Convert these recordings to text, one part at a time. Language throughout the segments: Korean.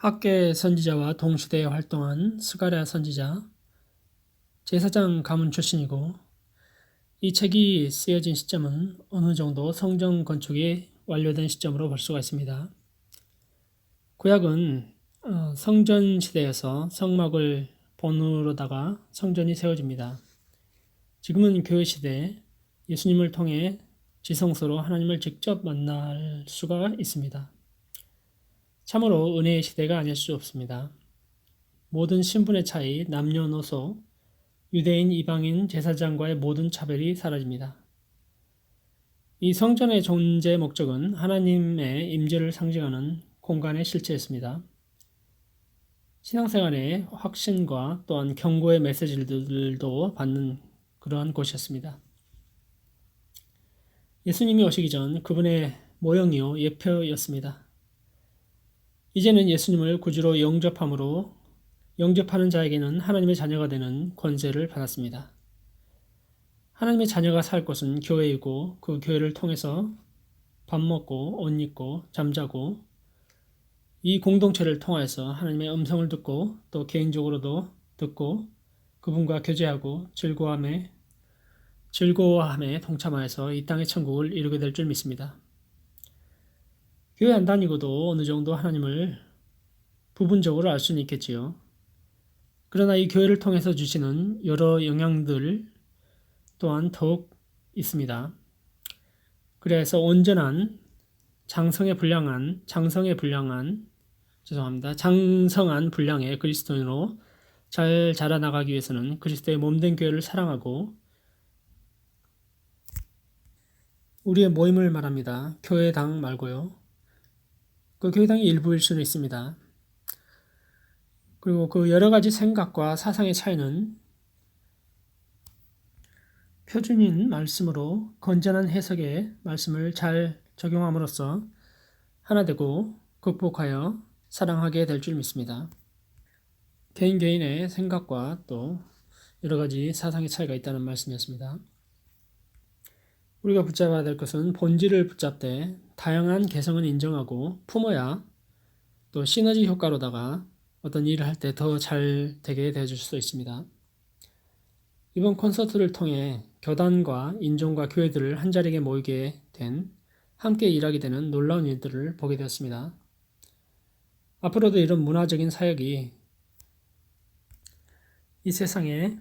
학계 선지자와 동시대에 활동한 스가랴 선지자, 제사장 가문 출신이고 이 책이 쓰여진 시점은 어느 정도 성전 건축이 완료된 시점으로 볼 수가 있습니다. 구약은 성전 시대에서 성막을 본으로다가 성전이 세워집니다. 지금은 교회 시대, 예수님을 통해 지성소로 하나님을 직접 만날 수가 있습니다. 참으로 은혜의 시대가 아닐 수 없습니다. 모든 신분의 차이, 남녀노소, 유대인, 이방인, 제사장과의 모든 차별이 사라집니다. 이 성전의 존재 목적은 하나님의 임재를 상징하는 공간의 실체였습니다. 신앙생활의 확신과 또한 경고의 메시지들도 받는 그러한 곳이었습니다. 예수님이 오시기 전 그분의 모형이요 예표였습니다. 이제는 예수님을 구주로 영접하는 자에게는 하나님의 자녀가 되는 권세를 받았습니다. 하나님의 자녀가 살 곳은 교회이고 그 교회를 통해서 밥 먹고 옷 입고 잠자고 이 공동체를 통해서 하나님의 음성을 듣고 또 개인적으로도 듣고 그분과 교제하고 즐거워함에 동참하여서 이 땅의 천국을 이루게 될 줄 믿습니다. 교회 안 다니고도 어느 정도 하나님을 부분적으로 알 수는 있겠지요. 그러나 이 교회를 통해서 주시는 여러 영향들 또한 더욱 있습니다. 그래서 온전한 장성한 분량의 그리스도인으로 잘 자라나가기 위해서는 그리스도의 몸된 교회를 사랑하고 우리의 모임을 말합니다. 교회당 말고요. 그 교회당이 일부일 수는 있습니다. 그리고 그 여러 가지 생각과 사상의 차이는 표준인 말씀으로 건전한 해석의 말씀을 잘 적용함으로써 하나 되고 극복하여 사랑하게 될 줄 믿습니다. 개인의 생각과 또 여러 가지 사상의 차이가 있다는 말씀이었습니다. 우리가 붙잡아야 될 것은 본질을 붙잡되 다양한 개성은 인정하고 품어야 또 시너지 효과로다가 어떤 일을 할 때 더 잘 되게 되어줄 수 있습니다. 이번 콘서트를 통해 교단과 인종과 교회들을 한자리에 모이게 된 함께 일하게 되는 놀라운 일들을 보게 되었습니다. 앞으로도 이런 문화적인 사역이 이 세상에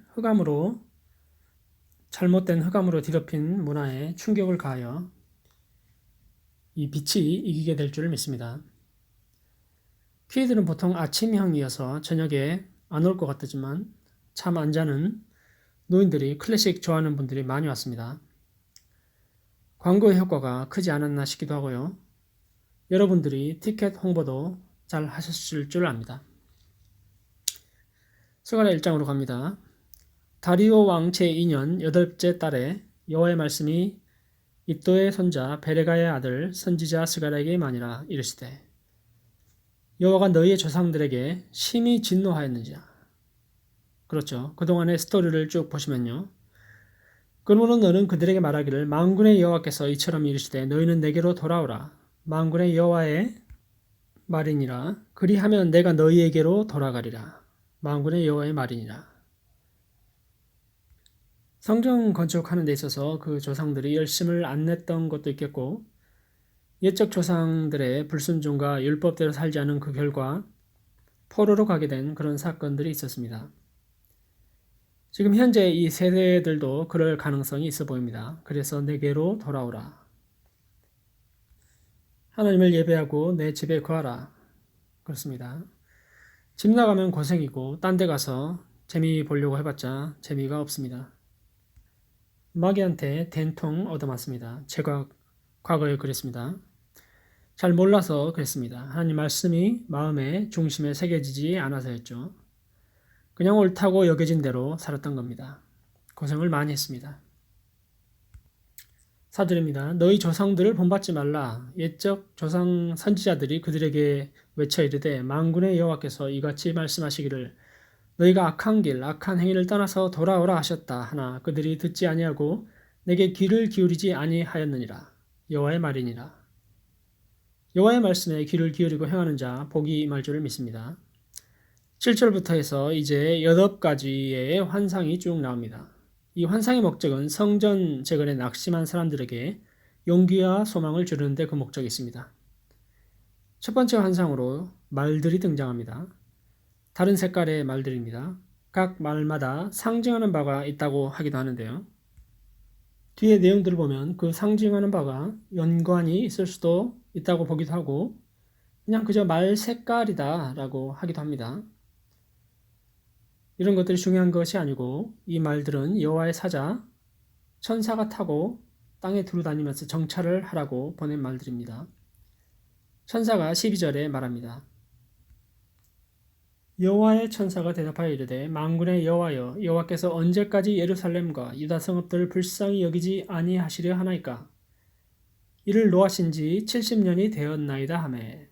잘못된 흑암으로 뒤덮인 문화에 충격을 가하여 이 빛이 이기게 될 줄 믿습니다. 퀴즈들은 보통 아침형이어서 저녁에 안 올 것 같지만 잠 안 자는 노인들이 클래식 좋아하는 분들이 많이 왔습니다. 광고의 효과가 크지 않았나 싶기도 하고요. 여러분들이 티켓 홍보도 잘 하셨을 줄 압니다. 스가랴 1장으로 갑니다. 다리오 왕 제2년 8째 달에 여호와의 말씀이 iddo의 손자 베레가의 아들 선지자 스가랴에게 임하니라 이르시되 여호와가 너희의 조상들에게 심히 진노하였는지라. 그렇죠. 그동안의 스토리를 쭉 보시면요. 그러므로 너는 그들에게 말하기를 만군의 여호와께서 이처럼 이르시되 너희는 내게로 돌아오라. 만군의 여호와의 말이니라. 그리하면 내가 너희에게로 돌아가리라. 만군의 여호와의 말이니라. 성전 건축하는 데 있어서 그 조상들이 열심을 안 냈던 것도 있겠고 옛적 조상들의 불순종과 율법대로 살지 않은 그 결과 포로로 가게 된 그런 사건들이 있었습니다. 지금 현재 이 세대들도 그럴 가능성이 있어 보입니다. 그래서 내게로 돌아오라. 하나님을 예배하고 내 집에 거하라. 그렇습니다. 집 나가면 고생이고 딴 데 가서 재미 보려고 해봤자 재미가 없습니다. 마귀한테 된통 얻어맞습니다. 제가 과거에 그랬습니다. 잘 몰라서 그랬습니다. 하나님 말씀이 마음의 중심에 새겨지지 않아서였죠. 그냥 옳다고 여겨진 대로 살았던 겁니다. 고생을 많이 했습니다. 4절입니다. 너희 조상들을 본받지 말라. 옛적 조상 선지자들이 그들에게 외쳐 이르되 만군의 여호와께서 이같이 말씀하시기를 너희가 악한 길, 악한 행위를 떠나서 돌아오라 하셨다 하나 그들이 듣지 아니하고 내게 귀를 기울이지 아니하였느니라. 여호와의 말이니라. 여호와의 말씀에 귀를 기울이고 행하는 자 복이 임할 줄을 믿습니다. 7절부터 해서 이제 8가지의 환상이 쭉 나옵니다. 이 환상의 목적은 성전 재건에 낙심한 사람들에게 용기와 소망을 주는 데 그 목적이 있습니다. 첫 번째 환상으로 말들이 등장합니다. 다른 색깔의 말들입니다. 각 말마다 상징하는 바가 있다고 하기도 하는데요. 뒤에 내용들을 보면 그 상징하는 바가 연관이 있을 수도 있다고 보기도 하고 그냥 그저 말 색깔이다 라고 하기도 합니다. 이런 것들이 중요한 것이 아니고 이 말들은 여호와의 사자, 천사가 타고 땅에 두루다니면서 정찰을 하라고 보낸 말들입니다. 천사가 12절에 말합니다. 여호와의 천사가 대답하여 이르되 만군의 여호와여 여호와께서 언제까지 예루살렘과 유다 성읍들을 불쌍히 여기지 아니하시려 하나이까 이를 노하신 지 70년이 되었나이다 하매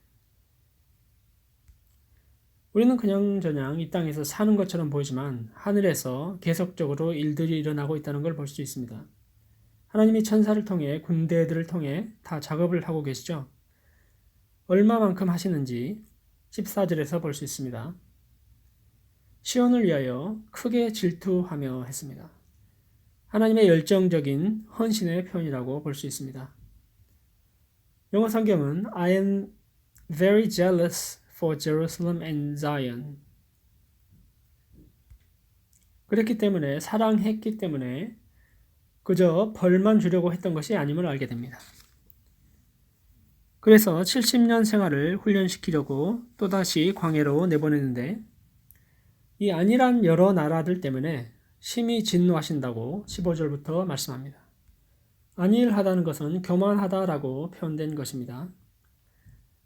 우리는 그냥저냥 이 땅에서 사는 것처럼 보이지만 하늘에서 계속적으로 일들이 일어나고 있다는 걸 볼 수 있습니다. 하나님이 천사를 통해 군대들을 통해 다 작업을 하고 계시죠. 얼마만큼 하시는지 14절에서 볼 수 있습니다. 시온을 위하여 크게 질투하며 했습니다. 하나님의 열정적인 헌신의 표현이라고 볼 수 있습니다. 영어 성경은 I am very jealous for Jerusalem and Zion. 그랬기 때문에 사랑했기 때문에 그저 벌만 주려고 했던 것이 아님을 알게 됩니다. 그래서 70년 생활을 훈련시키려고 또다시 광야로 내보냈는데 이 안일한 여러 나라들 때문에 심히 진노하신다고 15절부터 말씀합니다. 안일하다는 것은 교만하다라고 표현된 것입니다.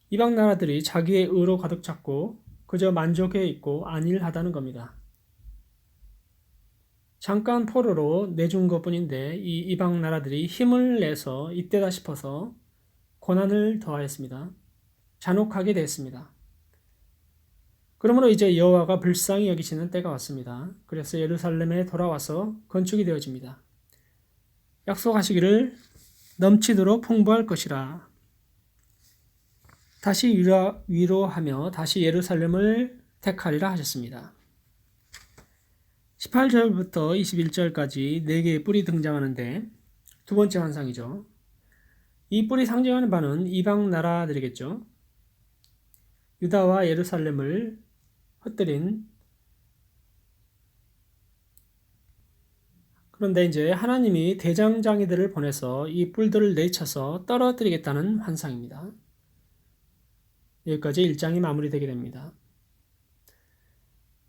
이방 나라들이 자기의 의로 가득 찼고 그저 만족해 있고 안일하다는 겁니다. 잠깐 포로로 내준 것뿐인데 이 이방 나라들이 힘을 내서 이때다 싶어서 고난을 더하였습니다. 잔혹하게 됐습니다. 그러므로 이제 여호와가 불쌍히 여기시는 때가 왔습니다. 그래서 예루살렘에 돌아와서 건축이 되어집니다. 약속하시기를 넘치도록 풍부할 것이라. 다시 위로하며 다시 예루살렘을 택하리라 하셨습니다. 18절부터 21절까지 4개의 뿔이 등장하는데 두 번째 환상이죠. 이 뿔이 상징하는 바는 이방 나라들이겠죠. 유다와 예루살렘을 흩뜨린 그런데 이제 하나님이 대장장이들을 보내서 이 뿔들을 내쳐서 떨어뜨리겠다는 환상입니다. 여기까지 1장이 마무리되게 됩니다.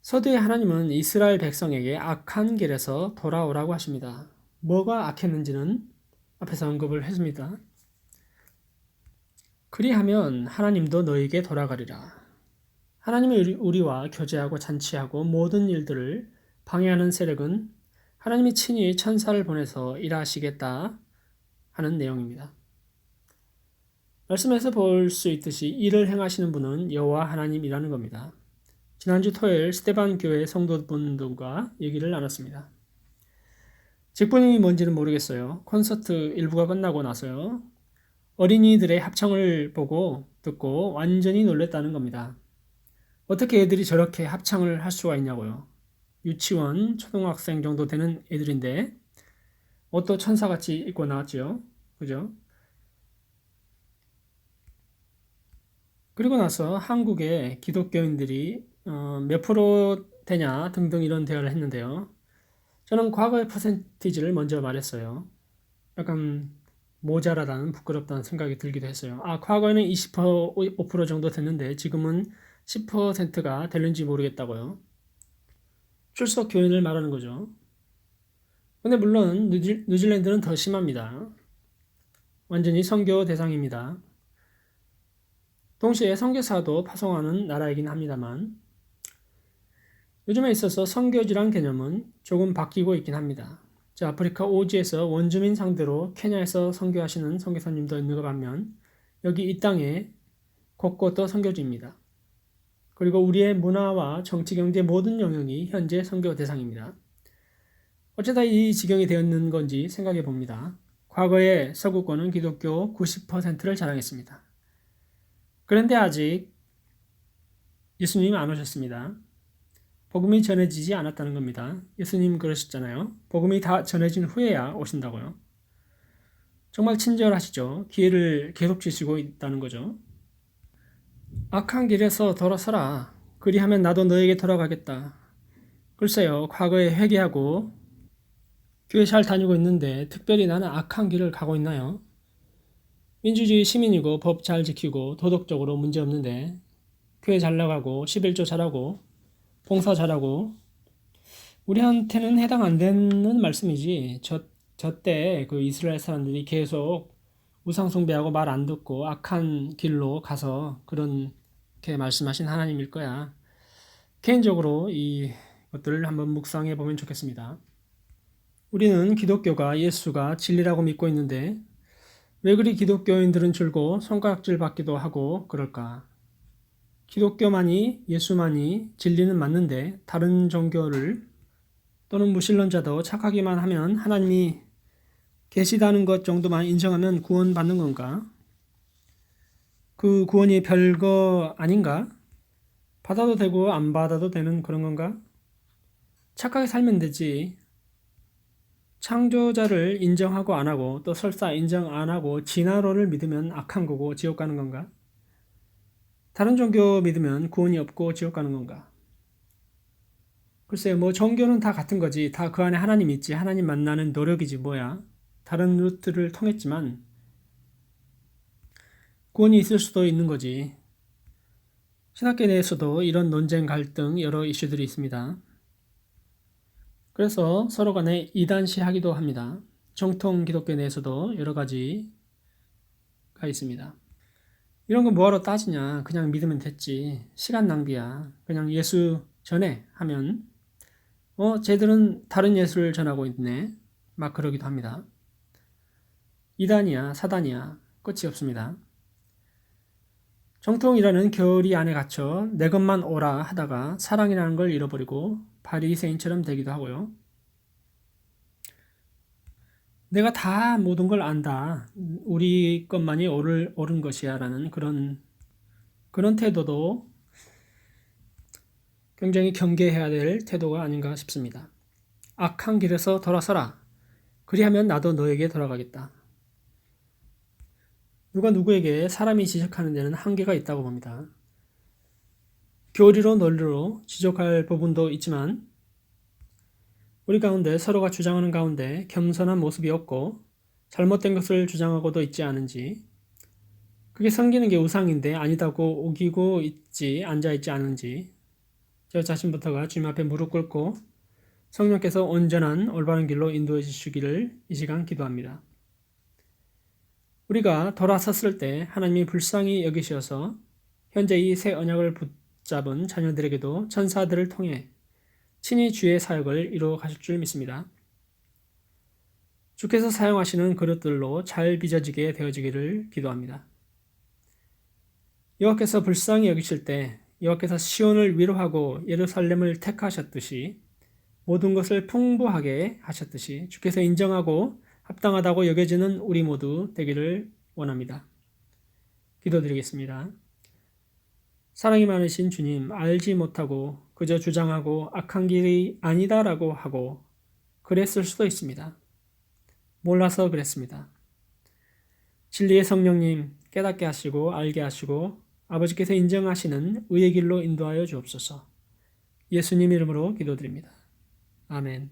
서두에 하나님은 이스라엘 백성에게 악한 길에서 돌아오라고 하십니다. 뭐가 악했는지는 앞에서 언급을 했습니다. 그리하면 하나님도 너에게 돌아가리라. 하나님이 우리와 교제하고 잔치하고 모든 일들을 방해하는 세력은 하나님이 친히 천사를 보내서 일하시겠다 하는 내용입니다. 말씀에서 볼 수 있듯이 일을 행하시는 분은 여호와 하나님이라는 겁니다. 지난주 토요일 스테반 교회 성도분들과 얘기를 나눴습니다. 직분이 뭔지는 모르겠어요. 콘서트 일부가 끝나고 나서요. 어린이들의 합창을 보고 듣고 완전히 놀랬다는 겁니다. 어떻게 애들이 저렇게 합창을 할 수가 있냐고요. 유치원, 초등학생 정도 되는 애들인데 옷도 천사같이 입고 나왔죠. 그죠? 그리고 나서 한국의 기독교인들이 몇 프로 되냐 등등 이런 대화를 했는데요. 저는 과거의 퍼센티지를 먼저 말했어요. 약간 모자라다는 부끄럽다는 생각이 들기도 했어요. 과거에는 25% 정도 됐는데 지금은 10%가 될는지 모르겠다고요. 출석 교인을 말하는 거죠. 근데 물론 뉴질랜드는 더 심합니다. 완전히 선교 대상입니다. 동시에 선교사도 파송하는 나라이긴 합니다만 요즘에 있어서 선교지란 개념은 조금 바뀌고 있긴 합니다. 아프리카 오지에서 원주민 상대로 케냐에서 선교하시는 선교사님도 있는 것 반면 여기 이 땅에 곳곳도 선교지입니다. 그리고 우리의 문화와 정치, 경제 모든 영역이 현재 선교 대상입니다. 어쩌다 이 지경이 되었는 건지 생각해 봅니다. 과거에 서구권은 기독교 90%를 자랑했습니다. 그런데 아직 예수님이 안 오셨습니다. 복음이 전해지지 않았다는 겁니다. 예수님 그러셨잖아요. 복음이 다 전해진 후에야 오신다고요. 정말 친절하시죠. 기회를 계속 주시고 있다는 거죠. 악한 길에서 돌아서라. 그리하면 나도 너에게 돌아가겠다. 글쎄요, 과거에 회개하고 교회 잘 다니고 있는데 특별히 나는 악한 길을 가고 있나요? 민주주의 시민이고 법 잘 지키고 도덕적으로 문제 없는데 교회 잘 나가고 11조 잘하고 봉사 잘하고 우리한테는 해당 안 되는 말씀이지. 저때 그 이스라엘 사람들이 계속 우상 숭배하고 말 안 듣고 악한 길로 가서 그렇게 말씀하신 하나님일 거야. 개인적으로 이 것들을 한번 묵상해 보면 좋겠습니다. 우리는 기독교가 예수가 진리라고 믿고 있는데 왜 그리 기독교인들은 줄고 손가락질 받기도 하고 그럴까? 기독교만이 예수만이 진리는 맞는데 다른 종교를 또는 무신론자도 착하기만 하면 하나님이 계시다는 것 정도만 인정하면 구원받는 건가? 그 구원이 별거 아닌가? 받아도 되고 안 받아도 되는 그런 건가? 착하게 살면 되지. 창조자를 인정하고 안 하고 또 설사 인정 안 하고 진화론을 믿으면 악한 거고 지옥 가는 건가? 다른 종교 믿으면 구원이 없고 지옥 가는 건가? 글쎄요, 뭐 종교는 다 같은 거지. 다 그 안에 하나님 있지. 하나님 만나는 노력이지 뭐야. 다른 루트를 통했지만 구원이 있을 수도 있는 거지. 신학계 내에서도 이런 논쟁, 갈등, 여러 이슈들이 있습니다. 그래서 서로 간에 이단시하기도 합니다. 정통 기독교 내에서도 여러 가지가 있습니다. 이런 거 뭐하러 따지냐. 그냥 믿으면 됐지. 시간 낭비야. 그냥 예수 전에 하면 쟤들은 다른 예수를 전하고 있네. 막 그러기도 합니다. 이단이야, 사단이야. 끝이 없습니다. 정통이라는 결의 안에 갇혀 내 것만 오라 하다가 사랑이라는 걸 잃어버리고 바리새인처럼 되기도 하고요. 내가 다 모든 걸 안다. 우리 것만이 옳은 것이야 라는 그런 태도도 굉장히 경계해야 될 태도가 아닌가 싶습니다. 악한 길에서 돌아서라. 그리하면 나도 너에게 돌아가겠다. 누가 누구에게 사람이 지적하는 데는 한계가 있다고 봅니다. 교리로 논리로 지적할 부분도 있지만 우리 가운데 서로가 주장하는 가운데 겸손한 모습이 없고 잘못된 것을 주장하고도 있지 않은지 그게 섬기는 게 우상인데 아니다고 우기고 있지 앉아있지 않은지 저 자신부터가 주님 앞에 무릎 꿇고 성령께서 온전한 올바른 길로 인도해 주시기를 이 시간 기도합니다. 우리가 돌아섰을 때 하나님이 불쌍히 여기셔서 현재 이 새 언약을 붙잡은 자녀들에게도 천사들을 통해 친히 주의 사역을 이루어 가실 줄 믿습니다. 주께서 사용하시는 그릇들로 잘 빚어지게 되어지기를 기도합니다. 여호와께서 불쌍히 여기실 때 여호와께서 시온을 위로하고 예루살렘을 택하셨듯이 모든 것을 풍부하게 하셨듯이 주께서 인정하고 합당하다고 여겨지는 우리 모두 되기를 원합니다. 기도드리겠습니다. 사랑이 많으신 주님, 알지 못하고 그저 주장하고 악한 길이 아니다라고 하고 그랬을 수도 있습니다. 몰라서 그랬습니다. 진리의 성령님 깨닫게 하시고 알게 하시고 아버지께서 인정하시는 의의 길로 인도하여 주옵소서. 예수님 이름으로 기도드립니다. 아멘.